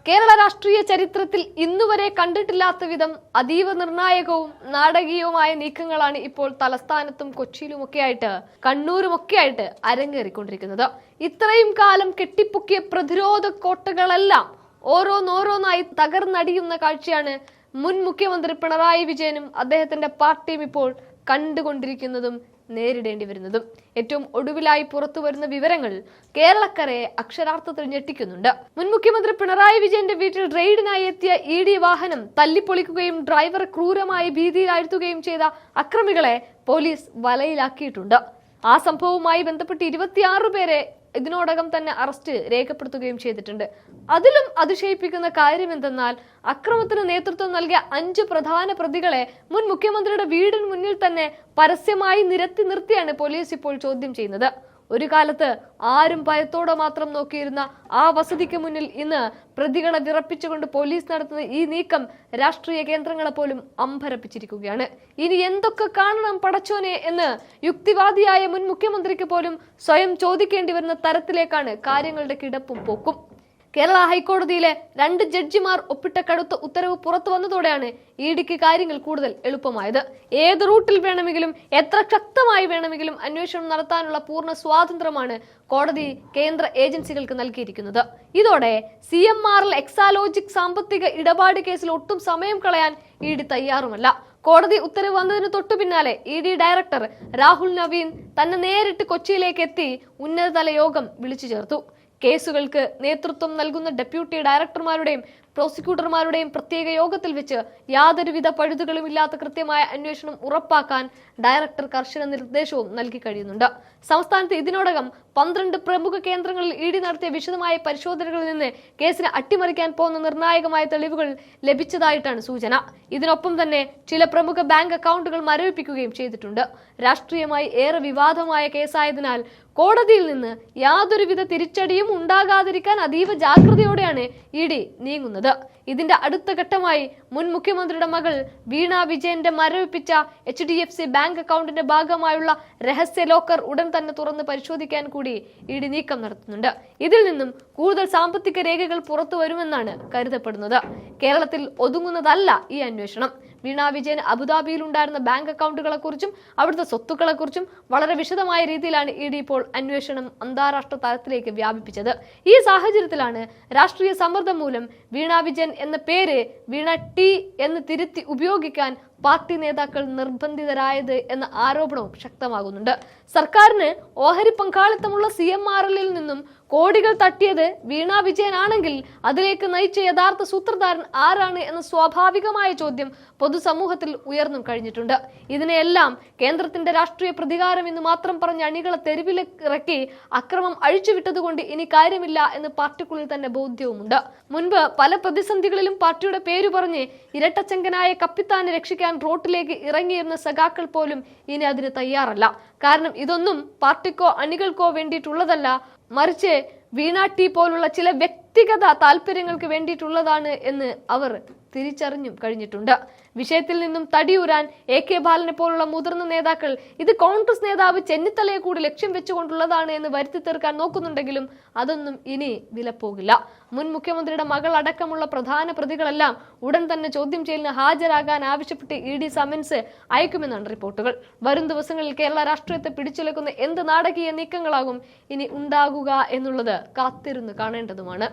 കേരള രാഷ്ട്രീയ ചരിത്രത്തിൽ ഇന്നുവരെ കണ്ടിട്ടില്ലാത്ത വിധം അതീവ നിർണായകവും നാടകീയവുമായ നീക്കങ്ങളാണ് ഇപ്പോൾ തലസ്ഥാനത്തും കൊച്ചിയിലുമൊക്കെയായിട്ട് കണ്ണൂരുമൊക്കെയായിട്ട് അരങ്ങേറിക്കൊണ്ടിരിക്കുന്നത്. ഇത്രയും കാലം കെട്ടിപ്പൊക്കിയ പ്രതിരോധ കോട്ടകളെല്ലാം ഓരോന്നോരോന്നായി തകർന്നടിയുന്ന കാഴ്ചയാണ് മുൻ മുഖ്യമന്ത്രി പിണറായി വിജയനും അദ്ദേഹത്തിന്റെ പാർട്ടിയും ഇപ്പോൾ കണ്ടുകൊണ്ടിരിക്കുന്നതും നേരിടേണ്ടി വരുന്നതും. ഏറ്റവും ഒടുവിലായി പുറത്തു വരുന്ന വിവരങ്ങൾ കേരളക്കരയെ അക്ഷരാർത്ഥത്തിൽ ഞെട്ടിക്കുന്നുണ്ട്. മുൻ മുഖ്യമന്ത്രി പിണറായി വിജയന്റെ വീട്ടിൽ റെയ്ഡിനായി എത്തിയ ED വാഹനം തല്ലിപ്പൊളിക്കുകയും ഡ്രൈവറെ ക്രൂരമായി ഭീതിയിലാഴ്ത്തുകയും ചെയ്ത അക്രമികളെ പോലീസ് വലയിലാക്കിയിട്ടുണ്ട്. ആ സംഭവവുമായി ബന്ധപ്പെട്ട് 26 പേരെ ഇതിനോടകം തന്നെ അറസ്റ്റ് രേഖപ്പെടുത്തുകയും ചെയ്തിട്ടുണ്ട്. അതിലും അതിശയിപ്പിക്കുന്ന കാര്യം എന്തെന്നാൽ അക്രമത്തിന് നേതൃത്വം നൽകിയ 5 പ്രധാന പ്രതികളെ മുൻ മുഖ്യമന്ത്രിയുടെ വീടിന് മുന്നിൽ തന്നെ പരസ്യമായി നിരത്തി നിർത്തിയാണ് പോലീസ് ഇപ്പോൾ ചോദ്യം ചെയ്യുന്നത്. ഒരു കാലത്ത് ആരും ഭയത്തോടെ മാത്രം നോക്കിയിരുന്ന ആ വസതിക്ക് മുന്നിൽ ഇന്ന് പ്രതികളെ വിറപ്പിച്ചുകൊണ്ട് പോലീസ് നടത്തുന്ന ഈ നീക്കം രാഷ്ട്രീയ കേന്ദ്രങ്ങളെ പോലും അമ്പരപ്പിച്ചിരിക്കുകയാണ്. ഇനി എന്തൊക്കെ കാണണം പടച്ചോനെ എന്ന് യുക്തിവാദിയായ മുൻ മുഖ്യമന്ത്രിക്ക് പോലും സ്വയം ചോദിക്കേണ്ടി വരുന്ന തരത്തിലേക്കാണ് കാര്യങ്ങളുടെ കിടപ്പും പോക്കും. കേരള ഹൈക്കോടതിയിലെ 2 ജഡ്ജിമാർ ഒപ്പിട്ട കടുത്ത ഉത്തരവ് പുറത്തു വന്നതോടെയാണ് EDക്ക് കാര്യങ്ങൾ കൂടുതൽ എളുപ്പമായത്. ഏത് റൂട്ടിൽ വേണമെങ്കിലും എത്ര ശക്തമായി വേണമെങ്കിലും അന്വേഷണം നടത്താനുള്ള പൂർണ്ണ സ്വാതന്ത്ര്യമാണ് കോടതി കേന്ദ്ര ഏജൻസികൾക്ക് നൽകിയിരിക്കുന്നത്. ഇതോടെ CMRL എക്സാലോജിക് സാമ്പത്തിക ഇടപാട് കേസിൽ ഒട്ടും സമയം കളയാൻ ED തയ്യാറുമല്ല. കോടതി ഉത്തരവ് വന്നതിന് തൊട്ടു പിന്നാലെ ED ഡയറക്ടർ രാഹുൽ നവീൻ തന്നെ നേരിട്ട് കൊച്ചിയിലേക്ക് എത്തി ഉന്നതതല യോഗം വിളിച്ചു ചേർത്തു. കേസുകൾക്ക് നേതൃത്വം നൽകുന്ന ഡെപ്യൂട്ടി ഡയറക്ടർമാരുടെയും പ്രോസിക്യൂട്ടർമാരുടെയും പ്രത്യേക യോഗത്തിൽ വെച്ച് യാതൊരുവിധ പഴുതുകളുമില്ലാത്ത കൃത്യമായ അന്വേഷണം ഉറപ്പാക്കാൻ ഡയറക്ടർ കർശന നിർദ്ദേശവും നൽകി കഴിയുന്നുണ്ട്. സംസ്ഥാനത്ത് ഇതിനോടകം 12 പ്രമുഖ കേന്ദ്രങ്ങളിൽ ED നടത്തിയ വിശദമായ പരിശോധനകളിൽ നിന്ന് കേസിനെ അട്ടിമറിക്കാൻ പോകുന്ന നിർണായകമായ തെളിവുകൾ ലഭിച്ചതായിട്ടാണ് സൂചന. ഇതിനൊപ്പം തന്നെ ചില പ്രമുഖ ബാങ്ക് അക്കൗണ്ടുകൾ മരവിപ്പിക്കുകയും ചെയ്തിട്ടുണ്ട്. രാഷ്ട്രീയമായി ഏറെ വിവാദമായ കേസായതിനാൽ കോടതിയിൽ നിന്ന് യാതൊരുവിധ തിരിച്ചടിയും ഉണ്ടാകാതിരിക്കാൻ അതീവ ജാഗ്രതയോടെയാണ് ED നീങ്ങുന്നത്. ഇതിന്റെ അടുത്ത ഘട്ടമായി മുൻ മുഖ്യമന്ത്രിയുടെ മകൾ വീണ വിജയന്റെ മരവിപ്പിച്ച HDFC ബാങ്ക് അക്കൗണ്ടിന്റെ ഭാഗമായുള്ള രഹസ്യ ലോക്കർ ഉടൻ തന്നെ തുറന്ന് പരിശോധിക്കാൻ കൂടി ED നീക്കം നടത്തുന്നുണ്ട്. ഇതിൽ നിന്നും കൂടുതൽ സാമ്പത്തിക രേഖകൾ പുറത്തു വരുമെന്നാണ് കരുതപ്പെടുന്നത്. കേരളത്തിൽ ഒതുങ്ങുന്നതല്ല ഈ അന്വേഷണം. വീണ വിജയൻ അബുദാബിയിൽ ഉണ്ടായിരുന്ന ബാങ്ക് അക്കൗണ്ടുകളെ കുറിച്ചും അവിടുത്തെ സ്വത്തുക്കളെ കുറിച്ചും വളരെ വിശദമായ രീതിയിലാണ് ED ഇപ്പോൾ അന്വേഷണം അന്താരാഷ്ട്ര തലത്തിലേക്ക് വ്യാപിപ്പിച്ചത്. ഈ സാഹചര്യത്തിലാണ് രാഷ്ട്രീയ സമ്മർദ്ദം മൂലം വീണ വിജയൻ എന്ന പേര് വീണ T എന്ന് തിരുത്തി ഉപയോഗിക്കാൻ പാർട്ടി നേതാക്കൾ നിർബന്ധിതരായത് എന്ന ആരോപണവും ശക്തമാകുന്നുണ്ട്. സർക്കാരിന് ഓഹരി പങ്കാളിത്തമുള്ള CMRLൽ നിന്നും കോടികൾ തട്ടിയത് വീണ വിജയൻ ആണെങ്കിൽ അതിലേക്ക് നയിച്ച യഥാർത്ഥ സൂത്രധാരൻ ആരാണ് എന്ന സ്വാഭാവികമായ ചോദ്യം പൊതുസമൂഹത്തിൽ ഉയർന്നും കഴിഞ്ഞിട്ടുണ്ട്. ഇതിനെയെല്ലാം കേന്ദ്രത്തിന്റെ രാഷ്ട്രീയ പ്രതികാരം എന്ന് മാത്രം പറഞ്ഞ് അണികളെ തെരുവിലിറക്കി അക്രമം അഴിച്ചുവിട്ടതുകൊണ്ട് ഇനി കാര്യമില്ല എന്ന് പാർട്ടിക്കുള്ളിൽ തന്നെ ബോധ്യവുമുണ്ട്. മുൻപ് പല പ്രതിസന്ധികളിലും പാർട്ടിയുടെ പേര് പറഞ്ഞ് ഇരട്ടച്ചങ്കനായ കപ്പിത്താനെ രക്ഷിക്കാൻ റോട്ടിലേക്ക് ഇറങ്ങിയിരുന്ന സഖാക്കൾ പോലും ഇനി അതിന് തയ്യാറല്ല. കാരണം ഇതൊന്നും പാർട്ടിക്കോ അണികൾക്കോ വേണ്ടിയിട്ടുള്ളതല്ല, മറിച്ച് വീണ T പോലുള്ള ചില വ്യക്തിഗത താല്പര്യങ്ങൾക്ക് വേണ്ടിയിട്ടുള്ളതാണ് എന്ന് അവർ തിരിച്ചറിഞ്ഞും കഴിഞ്ഞിട്ടുണ്ട്. വിഷയത്തിൽ നിന്നും തടിയൂരാൻ AK ബാലനെ പോലുള്ള മുതിർന്ന നേതാക്കൾ ഇത് കോൺഗ്രസ് നേതാവ് ചെന്നിത്തലയെ കൂടി ലക്ഷ്യം വെച്ചുകൊണ്ടുള്ളതാണ് എന്ന് വരുത്തി തീർക്കാൻ നോക്കുന്നുണ്ടെങ്കിലും അതൊന്നും ഇനി വിലപ്പോകില്ല. മുൻ മുഖ്യമന്ത്രിയുടെ മകൾ അടക്കമുള്ള പ്രധാന പ്രതികളെല്ലാം ഉടൻ തന്നെ ചോദ്യം ചെയ്യലിന് ഹാജരാകാൻ ആവശ്യപ്പെട്ട് ED സമൻസ് അയക്കുമെന്നാണ് റിപ്പോർട്ടുകൾ. വരും ദിവസങ്ങളിൽ കേരള രാഷ്ട്രീയത്തെ പിടിച്ചുലക്കുന്ന എന്ത് നാടകീയ നീക്കങ്ങളാകും ഇനി ഉണ്ടാകുക എന്നുള്ളത് കാത്തിരുന്ന് കാണേണ്ടതുമാണ്.